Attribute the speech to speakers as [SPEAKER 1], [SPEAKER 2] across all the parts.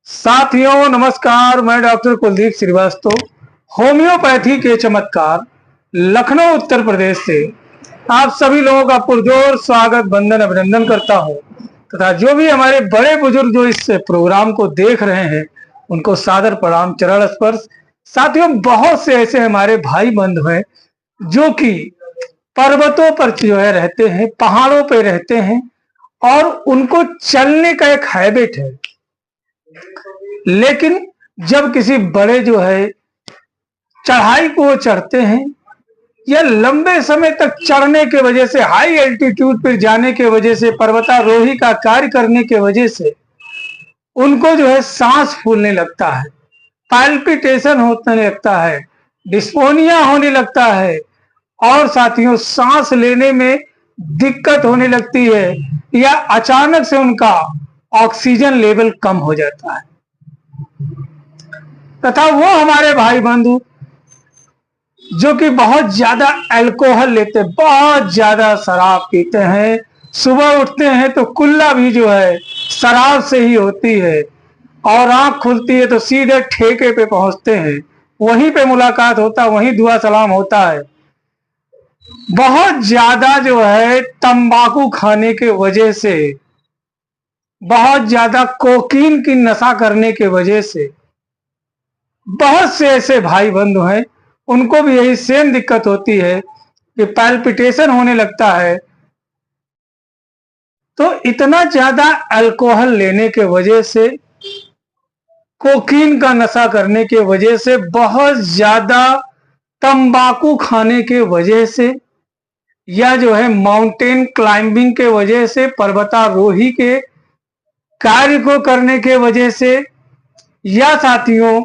[SPEAKER 1] साथियों नमस्कार, मैं डॉक्टर कुलदीप श्रीवास्तव होम्योपैथी के चमत्कार लखनऊ उत्तर प्रदेश से आप सभी लोगों का पुरजोर स्वागत वंदन अभिनंदन करता हूं तथा जो भी हमारे बड़े बुजुर्ग जो इस प्रोग्राम को देख रहे हैं उनको सादर प्रणाम, चरण स्पर्श। साथियों, बहुत से ऐसे हमारे भाई बंधु हैं जो कि पर्वतों पर जो है रहते हैं, पहाड़ों पे रहते हैं और उनको चलने का एक हैबिट है, लेकिन जब किसी बड़े जो है चढ़ाई को चढ़ते हैं या लंबे समय तक चढ़ने के वजह से, हाई एल्टीट्यूड पर जाने के वजह से, पर्वतारोही का कार्य करने के वजह से उनको जो है सांस फूलने लगता है, पैल्पिटेशन होने लगता है, डिस्पोनिया होने लगता है और साथियों सांस लेने में दिक्कत होने लगती है या अचानक से उनका ऑक्सीजन लेवल कम हो जाता है। तथा वो हमारे भाई बंधु जो कि बहुत ज्यादा अल्कोहल लेते, बहुत ज्यादा शराब पीते हैं, सुबह उठते हैं तो कुल्ला भी जो है शराब से ही होती है और आंख खुलती है तो सीधे ठेके पे पहुंचते हैं, वहीं पे मुलाकात होता है, वहीं दुआ सलाम होता है। बहुत ज्यादा जो है तंबाकू खाने के वजह से, बहुत ज्यादा कोकीन की नशा करने के वजह से बहुत से ऐसे भाई बंधु हैं, उनको भी यही सेम दिक्कत होती है कि पैल्पिटेशन होने लगता है। तो इतना ज्यादा अल्कोहल लेने के वजह से, कोकीन का नशा करने के वजह से, बहुत ज्यादा तंबाकू खाने के वजह से या जो है माउंटेन क्लाइंबिंग के वजह से, पर्वतारोही के कार्य को करने के वजह से, या साथियों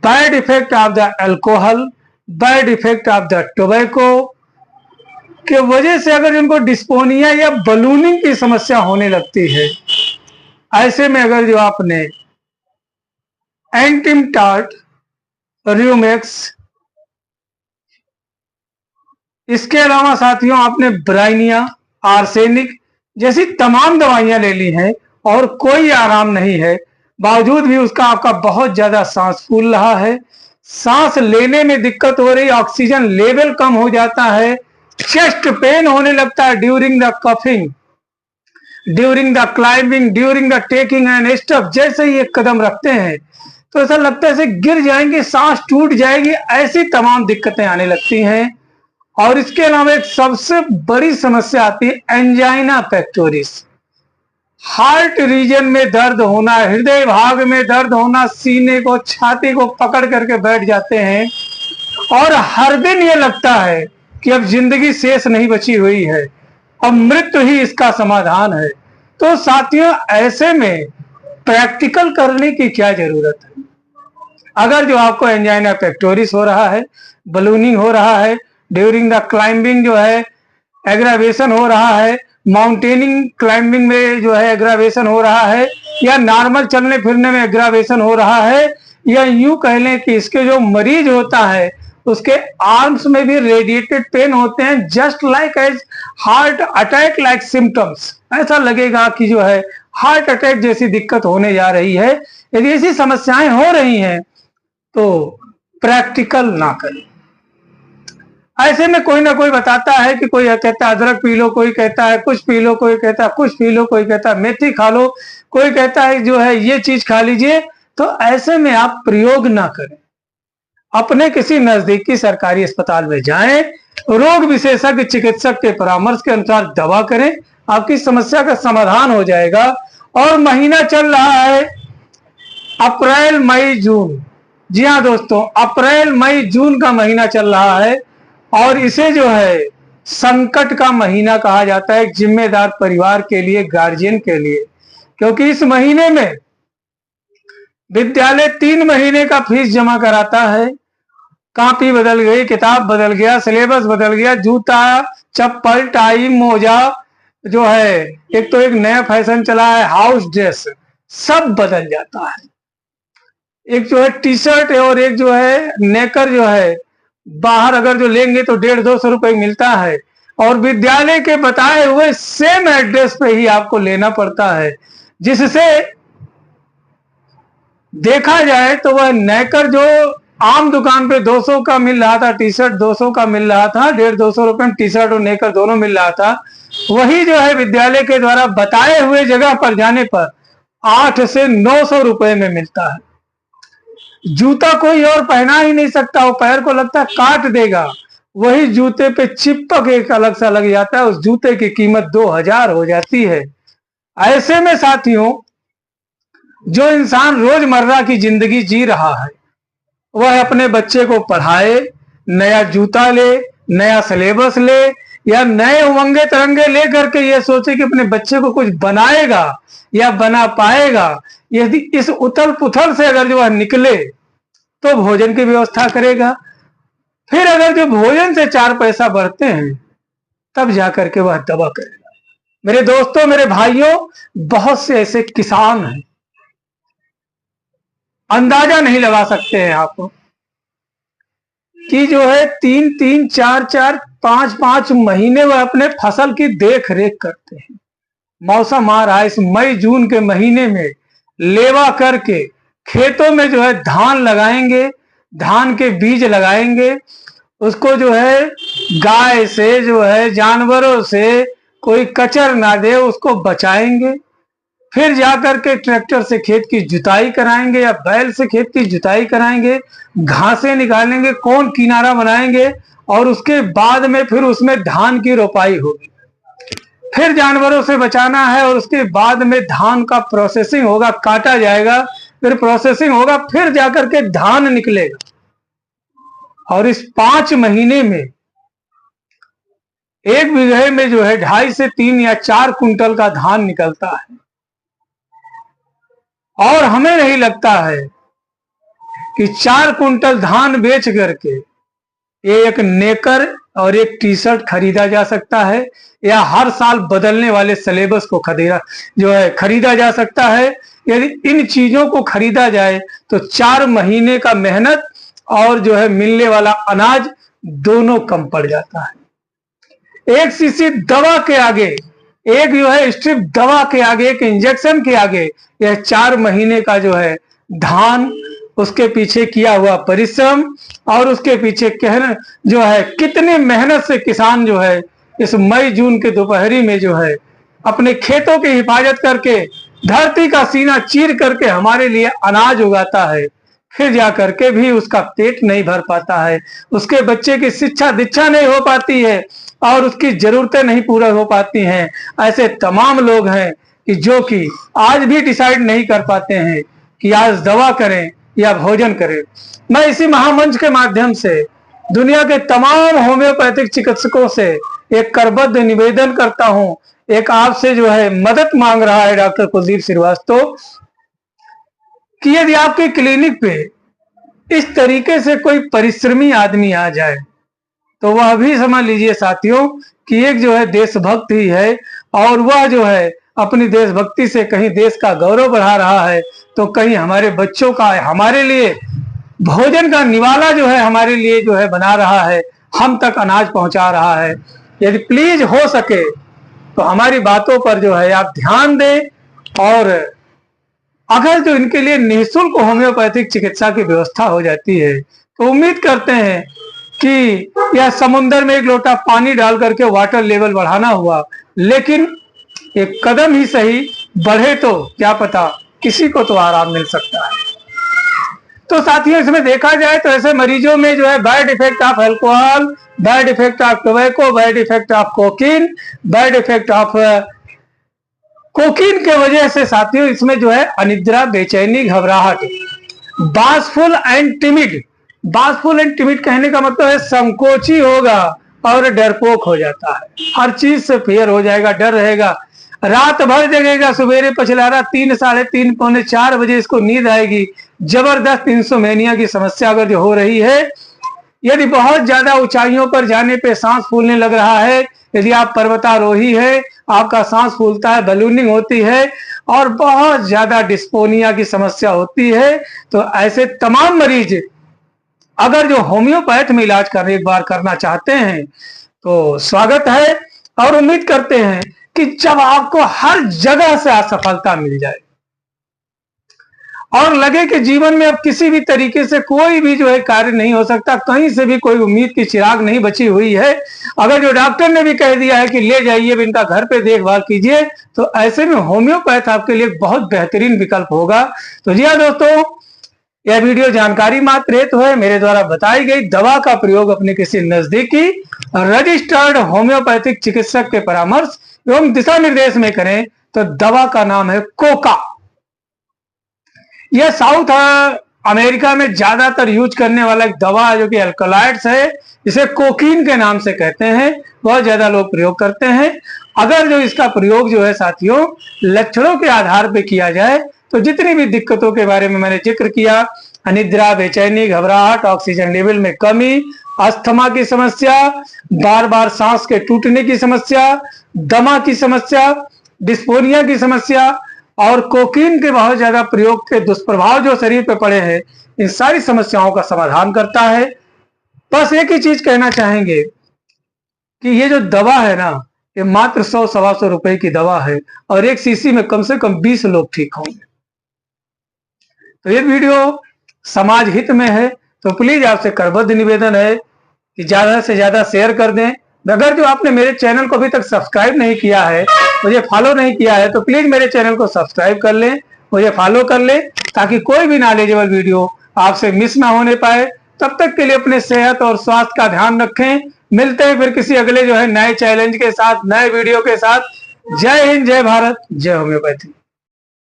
[SPEAKER 1] bad effect of the alcohol, bad effect of the tobacco के वजह से अगर इनको डिस्पोनिया या बलूनिंग की समस्या होने लगती है, ऐसे में अगर जो आपने एंटिमटाट, रियोमैक्स, इसके अलावा साथियों आपने ब्राइनिया, आर्सेनिक जैसी तमाम दवाइयां ले ली हैं और कोई आराम नहीं है, बावजूद भी उसका आपका बहुत ज्यादा सांस फूल रहा है, सांस लेने में दिक्कत हो रही, ऑक्सीजन लेवल कम हो जाता है, चेस्ट पेन होने लगता है during the coughing, during the climbing, during the taking and step, जैसे ही एक कदम रखते हैं तो ऐसा लगता है जैसे गिर जाएंगे, सांस टूट जाएगी, ऐसी तमाम दिक्कतें आने लगती हैं। और इसके अलावा एक सबसे बड़ी समस्या आती है एंजाइना पेक्टोरिस, हार्ट रीजन में दर्द होना, हृदय भाग में दर्द होना, सीने को, छाती को पकड़ करके बैठ जाते हैं और हर दिन ये लगता है कि अब जिंदगी शेष नहीं बची हुई है, अब मृत्यु ही इसका समाधान है। तो साथियों ऐसे में प्रैक्टिकल करने की क्या जरूरत है? अगर जो आपको एंजाइना पेक्टोरिस हो रहा है, बलूनिंग हो रहा है, ड्यूरिंग द क्लाइंबिंग जो है एग्रावेशन हो रहा है, माउंटेनिंग क्लाइंबिंग में जो है एग्रावेशन हो रहा है, या नॉर्मल चलने फिरने में एग्रावेशन हो रहा है, या यूं कह लें कि इसके जो मरीज होता है उसके आर्म्स में भी रेडिएटेड पेन होते हैं, just like as heart attack like symptoms, ऐसा लगेगा कि जो है हार्ट अटैक जैसी दिक्कत होने जा रही है। यदि ऐसी समस्याएं हो रही हैं तो प्रैक्टिकल ना करें। ऐसे में कोई ना कोई बताता है कि कोई कहता है अदरक पी लो, कोई कहता है कुछ पी लो, कोई कहता है कुछ पी लो, कोई कहता है मेथी खा लो, कोई कहता है जो है ये चीज खा लीजिए। तो ऐसे में आप प्रयोग ना करें, अपने किसी नजदीकी सरकारी अस्पताल में जाएं, रोग विशेषज्ञ चिकित्सक के परामर्श के अनुसार दवा करें, आपकी समस्या का समाधान हो जाएगा। और महीना चल रहा है अप्रैल मई जून, जी हाँ दोस्तों, अप्रैल मई जून का महीना चल रहा है और इसे जो है संकट का महीना कहा जाता है, एक जिम्मेदार परिवार के लिए, गार्जियन के लिए, क्योंकि इस महीने में विद्यालय 3 महीने का फीस जमा कराता है, कॉपी बदल गई, किताब बदल गया, सिलेबस बदल गया, जूता, चप्पल, टाई, मोजा जो है, एक तो एक नया फैशन चला है हाउस ड्रेस, सब बदल जाता है। एक जो है टी शर्ट और एक जो है नेकर जो है बाहर अगर जो लेंगे तो 150-200 रुपए मिलता है और विद्यालय के बताए हुए सेम एड्रेस पे ही आपको लेना पड़ता है, जिससे देखा जाए तो वह नेकर जो आम दुकान पे 200 का मिल रहा था, टी शर्ट 200 का मिल रहा था, 150-200 रुपए में टी शर्ट और नेकर दोनों मिल रहा था, वही जो है विद्यालय के द्वारा बताए हुए जगह पर जाने पर 8 से 900 रुपए में मिलता है। जूता कोई और पहना ही नहीं सकता, वो पैर को लगता है काट देगा, वही जूते पे चिपक एक अलग सा लग जाता है, उस जूते की कीमत 2000 हो जाती है। ऐसे में साथियों, जो इंसान रोजमर्रा की जिंदगी जी रहा है, वह अपने बच्चे को पढ़ाए, नया जूता ले, नया सिलेबस ले, या नए उमंगे तरंगे ले करके ये सोचे कि अपने बच्चे को कुछ बनाएगा या बना पाएगा, यदि इस उथल पुथल से अगर जो वह निकले तो भोजन की व्यवस्था करेगा। फिर अगर जो भोजन से 4 पैसा बढ़ते हैं तब जाकर के वह दवा करेगा। मेरे दोस्तों, मेरे भाइयों, बहुत से ऐसे किसान हैं, अंदाजा नहीं लगा सकते हैं आप कि जो है 3-3, 4-4, 5-5 महीने वह अपने फसल की देख रेख करते हैं। मौसम आ रहा है, इस मई जून के महीने में लेवा करके खेतों में जो है धान लगाएंगे, धान के बीज लगाएंगे, उसको जो है गाय से, जो है जानवरों से कोई कचर ना दे उसको बचाएंगे, फिर जाकर के ट्रैक्टर से खेत की जुताई कराएंगे या बैल से खेत की जुताई कराएंगे, घासें निकालेंगे, कौन किनारा बनाएंगे, और उसके बाद में फिर उसमें धान की रोपाई होगी। फिर जानवरों से बचाना है और उसके बाद में धान का प्रोसेसिंग होगा, काटा जाएगा, फिर प्रोसेसिंग होगा, फिर जाकर के धान निकलेगा। और इस 5 महीने में 1 बीघे में जो है 2.5 से 3 या 4 कुंटल का धान निकलता है। और हमें नहीं लगता है कि 4 कुंटल धान बेच करके एक नेकर और एक टी शर्ट खरीदा जा सकता है, या हर साल बदलने वाले सिलेबस को खरीदा जा सकता है। यदि इन चीजों को खरीदा जाए तो 4 महीने का मेहनत और जो है मिलने वाला अनाज दोनों कम पड़ जाता है। एक शीशी दवा के आगे, एक जो है स्ट्रिप दवा के आगे, एक इंजेक्शन के आगे, यह 4 महीने का जो है धान, उसके पीछे किया हुआ परिश्रम और उसके पीछे जो है कितनी मेहनत से किसान जो है इस मई जून के दोपहरी में जो है अपने खेतों की हिफाजत करके धरती का सीना चीर करके हमारे लिए अनाज उगाता है, फिर जा करके भी उसका पेट नहीं भर पाता है, उसके बच्चे की शिक्षा दीक्षा नहीं हो पाती है और उसकी जरूरतें नहीं पूरा हो पाती हैं। ऐसे तमाम लोग हैं कि जो कि आज भी डिसाइड नहीं कर पाते हैं कि आज दवा करें या भोजन करें। मैं इसी महामंच के माध्यम से दुनिया के तमाम होम्योपैथिक चिकित्सकों से एक करबद्ध निवेदन करता हूं, एक आपसे जो है मदद मांग रहा है डॉक्टर कुलदीप श्रीवास्तव, कि यदि आपके क्लिनिक पे इस तरीके से कोई परिश्रमी आदमी आ जाए तो वह भी समझ लीजिए साथियों कि एक जो है देशभक्त ही है, और वह जो है अपनी देशभक्ति से कहीं देश का गौरव बढ़ा रहा है तो कहीं हमारे बच्चों का, हमारे लिए भोजन का निवाला जो है हमारे लिए जो है बना रहा है, हम तक अनाज पहुंचा रहा है। यदि प्लीज हो सके तो हमारी बातों पर जो है आप ध्यान दें, और अगर जो इनके लिए निःशुल्क होम्योपैथिक चिकित्सा की व्यवस्था हो जाती है तो उम्मीद करते हैं कि यह समुद्र में 1 लोटा पानी डाल करके वाटर लेवल बढ़ाना हुआ, लेकिन एक कदम ही सही बढ़े तो क्या पता किसी को तो आराम मिल सकता है। तो साथियों, इसमें देखा जाए तो ऐसे मरीजों में जो है bad effect of alcohol, bad effect of tobacco, bad effect of cocaine, bad effect of cocaine के वजह से साथियों इसमें जो है अनिद्रा, बेचैनी, घबराहट, बासफुल एंड टिमिड, बासफुल एंड टिमिड कहने का मतलब है संकोची होगा और डरपोक हो जाता है, हर चीज से फेयर हो जाएगा, डर रहेगा, रात भर जगेगा, सवेरे पछलारा 3, 3:30, पौने 4 बजे इसको नींद आएगी। जबरदस्त इंसोमेनिया की समस्या अगर जो हो रही है, यदि बहुत ज्यादा ऊंचाइयों पर जाने पे सांस फूलने लग रहा है, यदि आप पर्वतारोही है, आपका सांस फूलता है, बलूनिंग होती है और बहुत ज्यादा डिस्पोनिया की समस्या होती है, तो ऐसे तमाम मरीज अगर जो होम्योपैथ में इलाज एक बार करना चाहते हैं तो स्वागत है, और उम्मीद करते हैं कि जब आपको हर जगह से असफलता मिल जाए और लगे कि जीवन में अब किसी भी तरीके से कोई भी जो है कार्य नहीं हो सकता, कहीं से भी कोई उम्मीद की चिराग नहीं बची हुई है, अगर जो डॉक्टर ने भी कह दिया है कि ले जाइए इनका घर पे देखभाल कीजिए, तो ऐसे में होम्योपैथ आपके लिए बहुत बेहतरीन विकल्प होगा। तो जी हाँ दोस्तों, यह वीडियो जानकारी मात्र हेतु है। मेरे द्वारा बताई गई दवा का प्रयोग अपने किसी नजदीकी रजिस्टर्ड होम्योपैथिक चिकित्सक के परामर्श एवं दिशा निर्देश में करें। तो दवा का नाम है कोका। यह साउथ अमेरिका में ज्यादातर यूज करने वाला एक दवा है, जो कि अल्कलॉइड्स है, जिसे कोकीन के नाम से कहते हैं। बहुत ज्यादा लोग प्रयोग करते हैं। अगर जो इसका प्रयोग जो है साथियों लक्षणों के आधार पर किया जाए, तो जितनी भी दिक्कतों के बारे में मैंने जिक्र किया, अनिद्रा, बेचैनी, घबराहट, ऑक्सीजन लेवल में कमी, अस्थमा की समस्या, बार बार सांस के टूटने की समस्या, दमा की समस्या, डिस्पोनिया की समस्या और कोकीन के बहुत ज्यादा प्रयोग के दुष्प्रभाव जो शरीर पे पड़े हैं, इन सारी समस्याओं का समाधान करता है। बस एक ही चीज कहना चाहेंगे कि ये जो दवा है ना, ये मात्र 100-125 रुपए की दवा है और एक शीशी में कम से कम 20 लोग ठीक होंगे। तो ये वीडियो समाज हित में है, तो प्लीज आपसे करबद्ध निवेदन है कि ज्यादा से ज्यादा शेयर कर दें। अगर जो आपने मेरे चैनल को अभी तक सब्सक्राइब नहीं किया है, मुझे फॉलो नहीं किया है, तो प्लीज मेरे चैनल को सब्सक्राइब कर लें, मुझे फॉलो कर लें, ताकि कोई भी नॉलेजेबल वीडियो आपसे मिस ना होने पाए। तब तक के लिए अपने सेहत और स्वास्थ्य का ध्यान रखें। मिलते हैं फिर किसी अगले जो है नए चैलेंज के साथ, नए वीडियो के साथ। जय हिंद, जय भारत, जय होम्योपैथी।